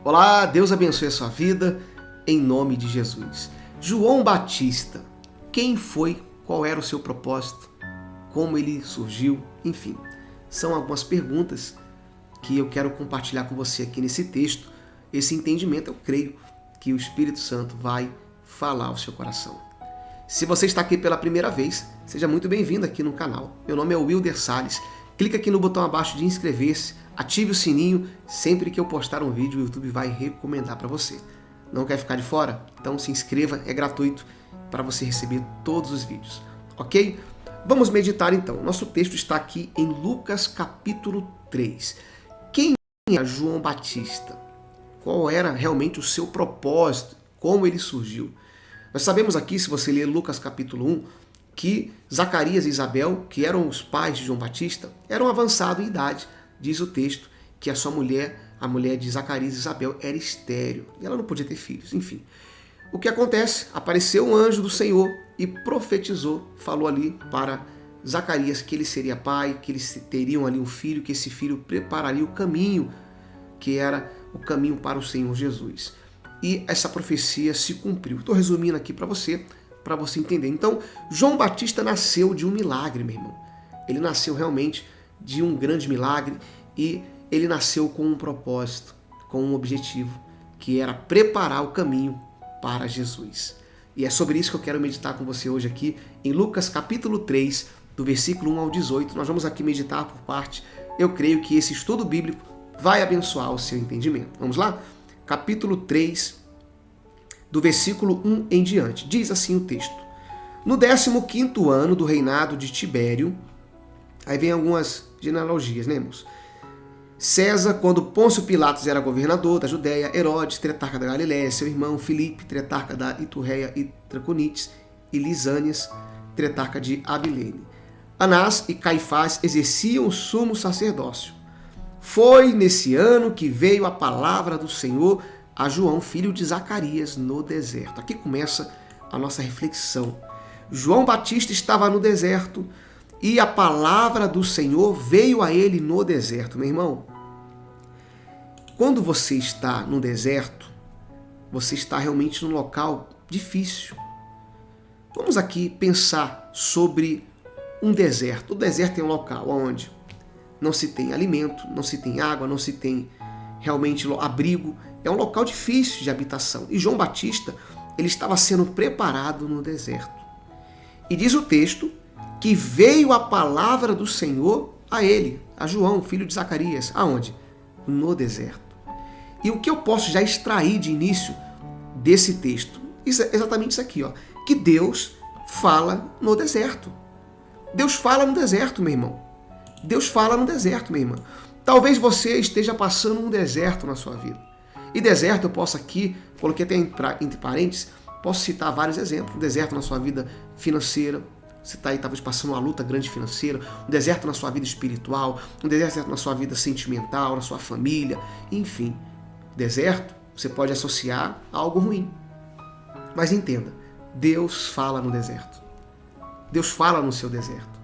Olá, Deus abençoe a sua vida, em nome de Jesus. João Batista, quem foi, qual era o seu propósito, como ele surgiu, enfim. São algumas perguntas que eu quero compartilhar com você aqui nesse texto. Esse entendimento, eu creio que o Espírito Santo vai falar ao seu coração. Se você está aqui pela primeira vez, seja muito bem-vindo aqui no canal. Meu nome é Wilder Salles. Clica aqui no botão abaixo de inscrever-se, ative o sininho, sempre que eu postar um vídeo o YouTube vai recomendar para você. Não quer ficar de fora? Então se inscreva, é gratuito para você receber todos os vídeos, ok? Vamos meditar então. Nosso texto está aqui em Lucas capítulo 3. Quem era João Batista? Qual era realmente o seu propósito? Como ele surgiu? Nós sabemos aqui, se você ler Lucas capítulo 1, que Zacarias e Isabel, que eram os pais de João Batista, eram avançados em idade. Diz o texto que a sua mulher, a mulher de Zacarias e Isabel, era estéril e ela não podia ter filhos. Enfim, o que acontece? Apareceu um anjo do Senhor e profetizou, falou ali para Zacarias que ele seria pai, que eles teriam ali um filho, que esse filho prepararia o caminho, que era o caminho para o Senhor Jesus. E essa profecia se cumpriu. Estou resumindo aqui para você entender. Então, João Batista nasceu de um milagre, meu irmão. Ele nasceu realmente de um grande milagre e ele nasceu com um propósito, com um objetivo, que era preparar o caminho para Jesus. E é sobre isso que eu quero meditar com você hoje aqui em Lucas capítulo 3, do versículo 1 ao 18. Nós vamos aqui meditar por parte. Eu creio que esse estudo bíblico vai abençoar o seu entendimento. Vamos lá? Capítulo 3, do versículo 1 em diante. Diz assim o texto. No 15º ano do reinado de Tibério, aí vem algumas genealogias, né, irmãos? César, quando Pôncio Pilatos era governador da Judéia, Herodes, tretarca da Galiléia, seu irmão Filipe, tretarca da Iturreia e Traconites, e Lisânias, tretarca de Abilene. Anás e Caifás exerciam o sumo sacerdócio. Foi nesse ano que veio a palavra do Senhor a João, filho de Zacarias, no deserto. Aqui começa a nossa reflexão. João Batista estava no deserto e a palavra do Senhor veio a ele no deserto. Meu irmão, quando você está no deserto, você está realmente num local difícil. Vamos aqui pensar sobre um deserto. O deserto é um local onde não se tem alimento, não se tem água, não se tem realmente abrigo. É um local difícil de habitação. E João Batista, ele estava sendo preparado no deserto. E diz o texto que veio a palavra do Senhor a ele, a João, filho de Zacarias. Aonde? No deserto. E o que eu posso já extrair de início desse texto? Exatamente isso aqui, ó. Que Deus fala no deserto. Deus fala no deserto, meu irmão. Deus fala no deserto, minha irmã. Talvez você esteja passando um deserto na sua vida. E deserto eu posso aqui, coloquei até entre parênteses, posso citar vários exemplos. Um deserto na sua vida financeira, você está aí talvez passando uma luta grande financeira, um deserto na sua vida espiritual, um deserto na sua vida sentimental, na sua família, enfim. Deserto você pode associar a algo ruim. Mas entenda, Deus fala no deserto. Deus fala no seu deserto.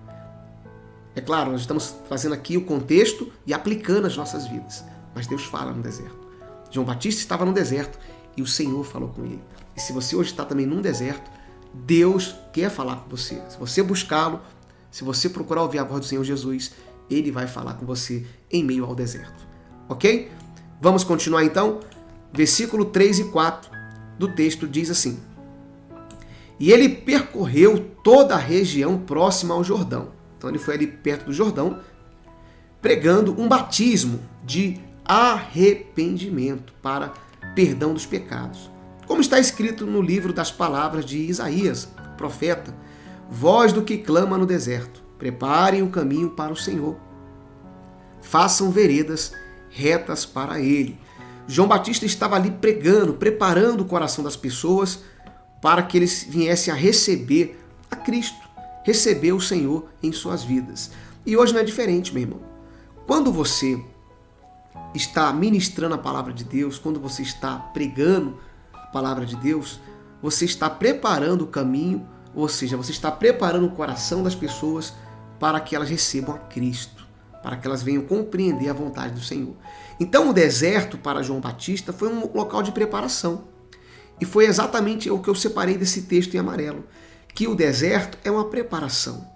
É claro, nós estamos trazendo aqui o contexto e aplicando as nossas vidas. Mas Deus fala no deserto. João Batista estava no deserto e o Senhor falou com ele. E se você hoje está também num deserto, Deus quer falar com você. Se você buscá-lo, se você procurar ouvir a voz do Senhor Jesus, Ele vai falar com você em meio ao deserto. Ok? Vamos continuar então? Versículo 3 e 4 do texto diz assim. E ele percorreu toda a região próxima ao Jordão. Então ele foi ali perto do Jordão, pregando um batismo de arrependimento para perdão dos pecados. Como está escrito no livro das palavras de Isaías, profeta, voz do que clama no deserto, preparem o caminho para o Senhor, façam veredas retas para ele. João Batista estava ali pregando, preparando o coração das pessoas para que eles viessem a receber a Cristo, receber o Senhor em suas vidas. E hoje não é diferente, meu irmão. Quando você está ministrando a palavra de Deus, quando você está pregando a palavra de Deus, você está preparando o caminho, ou seja, você está preparando o coração das pessoas para que elas recebam a Cristo. para que elas venham compreender a vontade do Senhor. Então o deserto para João Batista foi um local de preparação. E foi exatamente o que eu separei desse texto em amarelo, que o deserto é uma preparação.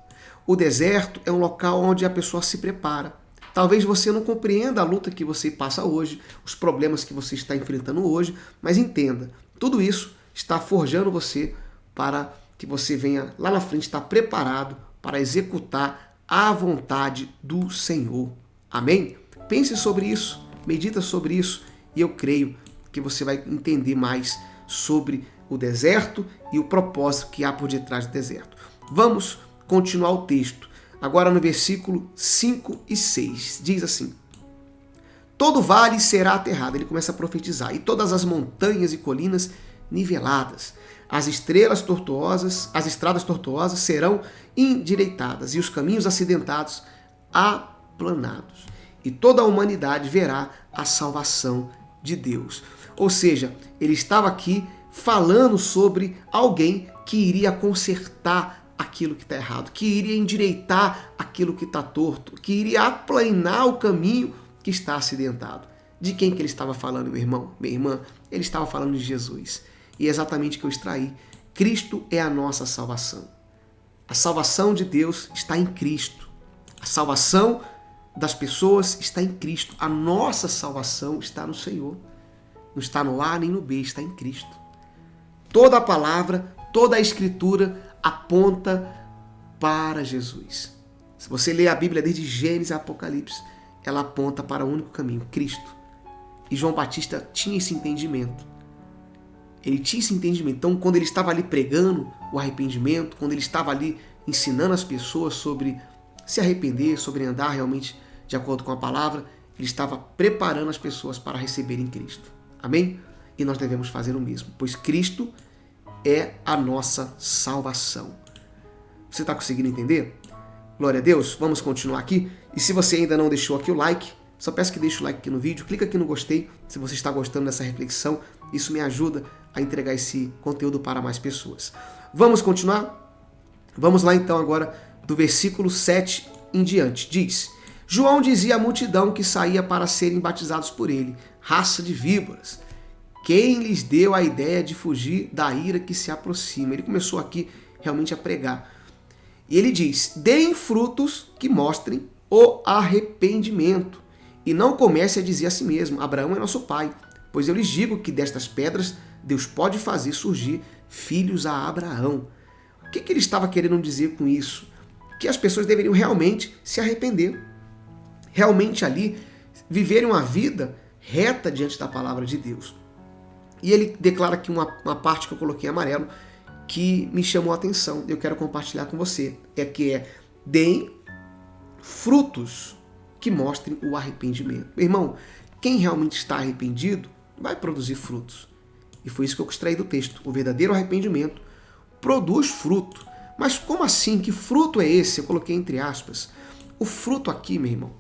O deserto é um local onde a pessoa se prepara. Talvez você não compreenda a luta que você passa hoje, os problemas que você está enfrentando hoje, mas entenda, tudo isso está forjando você para que você venha lá na frente estar preparado para executar a vontade do Senhor. Amém? Pense sobre isso, medita sobre isso e eu creio que você vai entender mais sobre o deserto e o propósito que há por detrás do deserto. Vamos continuar o texto. Agora no versículo 5 e 6. Diz assim: todo vale será aterrado. Ele começa a profetizar. E todas as montanhas e colinas niveladas. As estradas tortuosas serão endireitadas e os caminhos acidentados aplanados. E toda a humanidade verá a salvação de Deus. Ou seja, ele estava aqui falando sobre alguém que iria consertar aquilo que está errado, que iria endireitar aquilo que está torto, que iria aplanar o caminho que está acidentado. De quem que ele estava falando, meu irmão, minha irmã? Ele estava falando de Jesus. E é exatamente o que eu extraí. Cristo é a nossa salvação. A salvação de Deus está em Cristo. A salvação das pessoas está em Cristo. A nossa salvação está no Senhor. Não está no A nem no B, está em Cristo. Toda a palavra, toda a escritura aponta para Jesus. Se você ler a Bíblia desde Gênesis a Apocalipse, ela aponta para o único caminho, Cristo. E João Batista tinha esse entendimento. Ele tinha esse entendimento. Então, quando ele estava ali pregando o arrependimento, quando ele estava ali ensinando as pessoas sobre se arrepender, sobre andar realmente de acordo com a palavra, ele estava preparando as pessoas para receberem Cristo. Amém? E nós devemos fazer o mesmo, pois Cristo é a nossa salvação. Você está conseguindo entender? Glória a Deus. Vamos continuar aqui. E se você ainda não deixou aqui o like, só peço que deixe o like aqui no vídeo, clica aqui no gostei se você está gostando dessa reflexão. Isso me ajuda a entregar esse conteúdo para mais pessoas. Vamos continuar? Vamos lá então agora do versículo 7 em diante. Diz: João dizia à multidão que saía para serem batizados por ele, raça de víboras. Quem lhes deu a ideia de fugir da ira que se aproxima? Ele começou aqui realmente a pregar. E ele diz: deem frutos que mostrem o arrependimento. E não comece a dizer a si mesmo: Abraão é nosso pai. Pois eu lhes digo que destas pedras Deus pode fazer surgir filhos a Abraão. O que ele estava querendo dizer com isso? Que as pessoas deveriam realmente se arrepender. Realmente ali viverem uma vida reta diante da palavra de Deus. E ele declara aqui uma parte que eu coloquei em amarelo que me chamou a atenção. Eu quero compartilhar com você. Deem frutos que mostrem o arrependimento. Meu irmão, quem realmente está arrependido vai produzir frutos. E foi isso que eu extraí do texto. O verdadeiro arrependimento produz fruto. Mas como assim? Que fruto é esse? Eu coloquei entre aspas. O fruto aqui, meu irmão,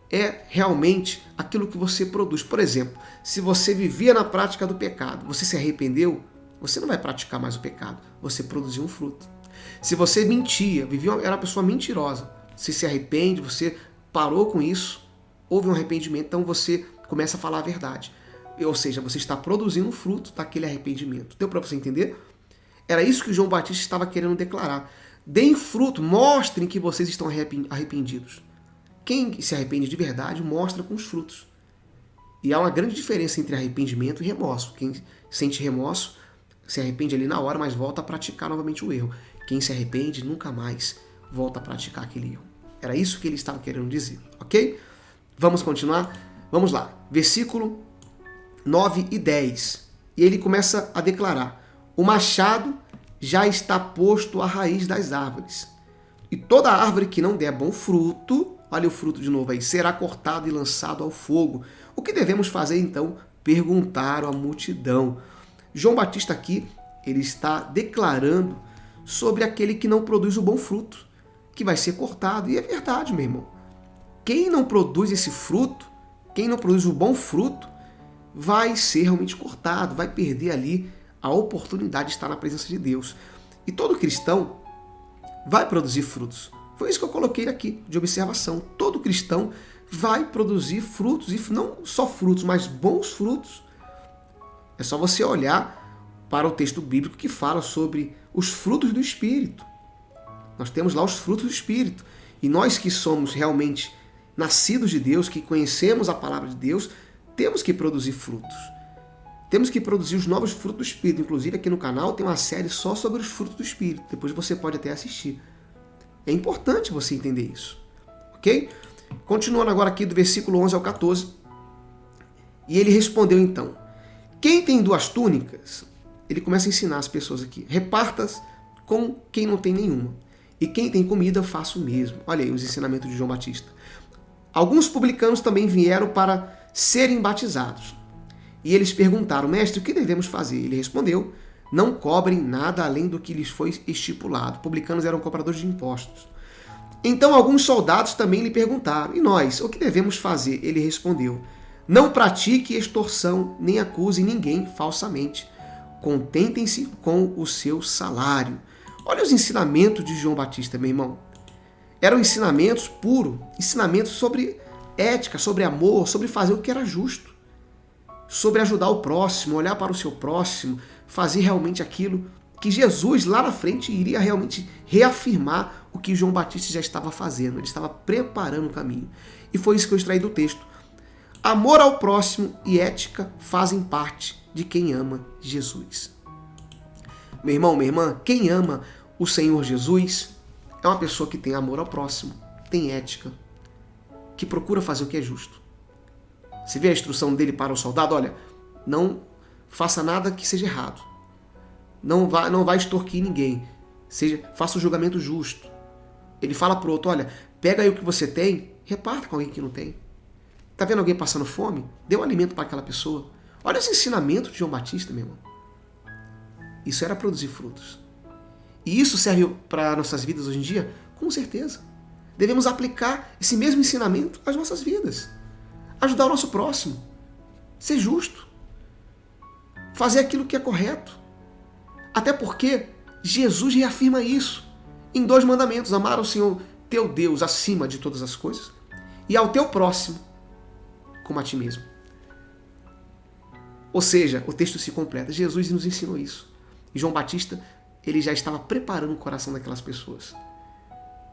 é realmente aquilo que você produz. Por exemplo, se você vivia na prática do pecado, você se arrependeu, você não vai praticar mais o pecado. Você produziu um fruto. Se você mentia, era uma pessoa mentirosa, você se arrepende, você parou com isso, houve um arrependimento, então você começa a falar a verdade. Ou seja, você está produzindo um fruto daquele arrependimento. Deu para você entender? Era isso que João Batista estava querendo declarar. Deem fruto, mostrem que vocês estão arrependidos. Quem se arrepende de verdade mostra com os frutos. E há uma grande diferença entre arrependimento e remorso. Quem sente remorso se arrepende ali na hora, mas volta a praticar novamente o erro. Quem se arrepende nunca mais volta a praticar aquele erro. Era isso que ele estava querendo dizer, ok? Vamos continuar? Vamos lá. Versículo 9 e 10. E ele começa a declarar: o machado já está posto à raiz das árvores. E toda árvore que não der bom fruto, olha o fruto de novo aí, será cortado e lançado ao fogo. O que devemos fazer então? Perguntaram a multidão. João Batista aqui, ele está declarando sobre aquele que não produz o bom fruto, que vai ser cortado. E é verdade, meu irmão. Quem não produz esse fruto, quem não produz o bom fruto, vai ser realmente cortado, vai perder ali a oportunidade de estar na presença de Deus. E todo cristão vai produzir frutos. Foi isso que eu coloquei aqui, de observação. Todo cristão vai produzir frutos, e não só frutos, mas bons frutos. É só você olhar para o texto bíblico que fala sobre os frutos do Espírito. Nós temos lá os frutos do Espírito. E nós que somos realmente nascidos de Deus, que conhecemos a palavra de Deus, temos que produzir frutos. Temos que produzir os novos frutos do Espírito. Inclusive aqui no canal tem uma série só sobre os frutos do Espírito. Depois você pode até assistir. É importante você entender isso. Ok? Continuando agora aqui do versículo 11 ao 14. E ele respondeu então: quem tem 2 túnicas? Ele começa a ensinar as pessoas aqui. Repartas com quem não tem nenhuma. E quem tem comida, faça o mesmo. Olha aí os ensinamentos de João Batista. Alguns publicanos também vieram para serem batizados. E eles perguntaram: mestre, o que devemos fazer? Ele respondeu: não cobrem nada além do que lhes foi estipulado. Publicanos eram cobradores de impostos. Então alguns soldados também lhe perguntaram: e nós, o que devemos fazer? Ele respondeu: não pratique extorsão, nem acuse ninguém falsamente. Contentem-se com o seu salário. Olha os ensinamentos de João Batista, meu irmão. Eram ensinamentos puros, ensinamentos sobre ética, sobre amor, sobre fazer o que era justo, sobre ajudar o próximo, olhar para o seu próximo, fazer realmente aquilo que Jesus lá na frente iria realmente reafirmar o que João Batista já estava fazendo. Ele estava preparando o caminho. E foi isso que eu extraí do texto. Amor ao próximo e ética fazem parte de quem ama Jesus. Meu irmão, minha irmã, quem ama o Senhor Jesus é uma pessoa que tem amor ao próximo, tem ética, que procura fazer o que é justo. Você vê a instrução dele para o soldado? Olha, não faça nada que seja errado. Não vai extorquir ninguém. Faça o julgamento justo. Ele fala para o outro: olha, pega aí o que você tem, reparta com alguém que não tem. Está vendo alguém passando fome? Dê um alimento para aquela pessoa. Olha esse ensinamento de João Batista, meu irmão. Isso era produzir frutos. E isso serve para nossas vidas hoje em dia? Com certeza. Devemos aplicar esse mesmo ensinamento às nossas vidas. Ajudar o nosso próximo. Ser justo. Fazer aquilo que é correto. Até porque Jesus reafirma isso em 2 mandamentos: amar o Senhor teu Deus acima de todas as coisas e ao teu próximo como a ti mesmo. Ou seja, o texto se completa. Jesus nos ensinou isso. E João Batista, ele já estava preparando o coração daquelas pessoas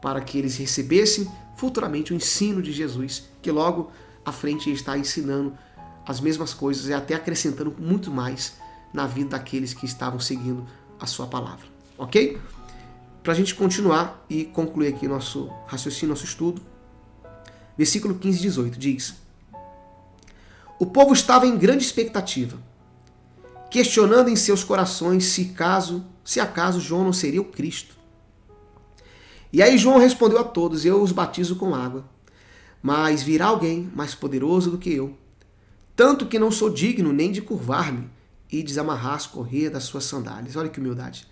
para que eles recebessem futuramente o ensino de Jesus, que logo à frente ele está ensinando as mesmas coisas e até acrescentando muito mais na vida daqueles que estavam seguindo a sua palavra. Ok? Para a gente continuar e concluir aqui nosso raciocínio, nosso estudo, versículo 15 e 18 diz: o povo estava em grande expectativa, questionando em seus corações se acaso João não seria o Cristo. E aí João respondeu a todos: eu os batizo com água, mas virá alguém mais poderoso do que eu, tanto que não sou digno nem de curvar-me e desamarrar as correias das suas sandálias. Olha que humildade.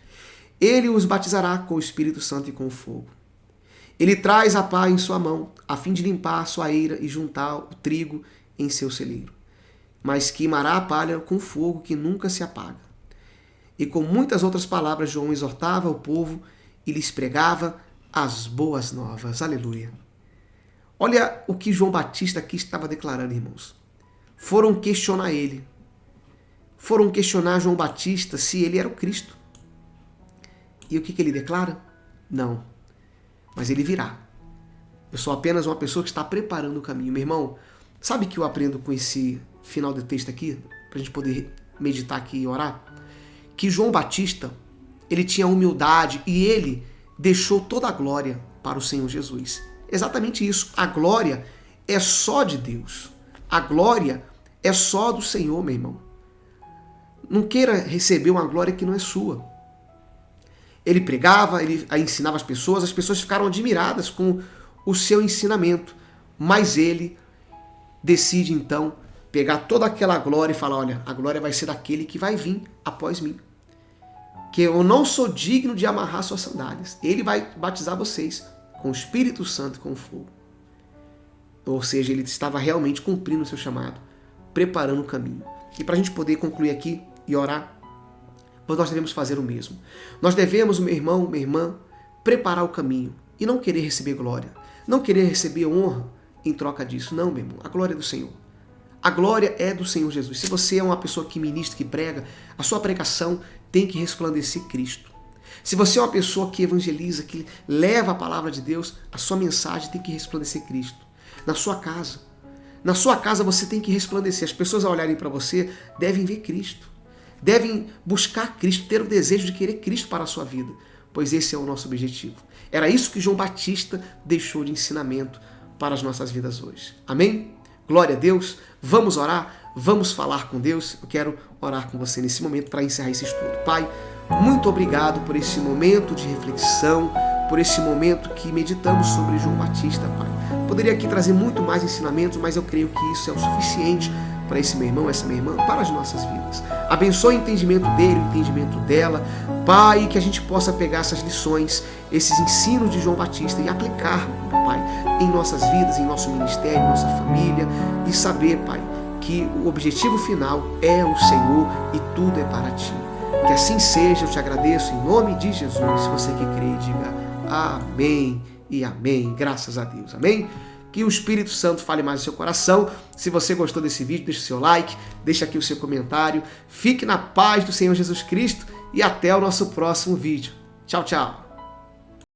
Ele os batizará com o Espírito Santo e com fogo. Ele traz a pá em sua mão, a fim de limpar a sua eira e juntar o trigo em seu celeiro, mas queimará a palha com fogo que nunca se apaga. E com muitas outras palavras João exortava o povo e lhes pregava as boas novas. Aleluia. Olha o que João Batista aqui estava declarando, irmãos. Foram questionar ele. Foram questionar João Batista se ele era o Cristo. E o que ele declara? Não. Mas ele virá. Eu sou apenas uma pessoa que está preparando o caminho. Meu irmão, sabe o que eu aprendo com esse final do texto aqui? Para a gente poder meditar aqui e orar? Que João Batista, ele tinha humildade e ele deixou toda a glória para o Senhor Jesus. Exatamente isso. A glória é só de Deus. A glória é só do Senhor, meu irmão. Não queira receber uma glória que não é sua. Ele pregava, ele ensinava as pessoas ficaram admiradas com o seu ensinamento, mas ele decide então pegar toda aquela glória e falar: olha, a glória vai ser daquele que vai vir após mim, que eu não sou digno de amarrar suas sandálias. Ele vai batizar vocês com o Espírito Santo e com o fogo. Ou seja, ele estava realmente cumprindo o seu chamado, preparando o caminho. E para a gente poder concluir aqui e orar, nós devemos fazer o mesmo. Nós devemos, meu irmão, minha irmã, preparar o caminho e não querer receber glória, não querer receber honra em troca disso. Não, meu irmão, a glória é do Senhor. A glória é do Senhor Jesus. Se você é uma pessoa que ministra, que prega, a sua pregação tem que resplandecer Cristo. Se você é uma pessoa que evangeliza, que leva a palavra de Deus, a sua mensagem tem que resplandecer Cristo. Na sua casa você tem que resplandecer. As pessoas ao olharem para você devem ver Cristo. Devem buscar Cristo, ter o desejo de querer Cristo para a sua vida, pois esse é o nosso objetivo. Era isso que João Batista deixou de ensinamento para as nossas vidas hoje. Amém? Glória a Deus. Vamos orar, vamos falar com Deus. Eu quero orar com você nesse momento para encerrar esse estudo. Pai, muito obrigado por esse momento de reflexão, por esse momento que meditamos sobre João Batista, Pai. Poderia aqui trazer muito mais ensinamentos, mas eu creio que isso é o suficiente para esse meu irmão, essa minha irmã, para as nossas vidas. Abençoe o entendimento dele, o entendimento dela, Pai, que a gente possa pegar essas lições, esses ensinos de João Batista e aplicar, Pai, em nossas vidas, em nosso ministério, em nossa família, e saber, Pai, que o objetivo final é o Senhor e tudo é para Ti. Que assim seja, eu te agradeço em nome de Jesus. Se você que crê, diga amém e amém. Graças a Deus, amém? Que o Espírito Santo fale mais no seu coração. Se você gostou desse vídeo, deixe o seu like, deixe aqui o seu comentário. Fique na paz do Senhor Jesus Cristo e até o nosso próximo vídeo. Tchau, tchau.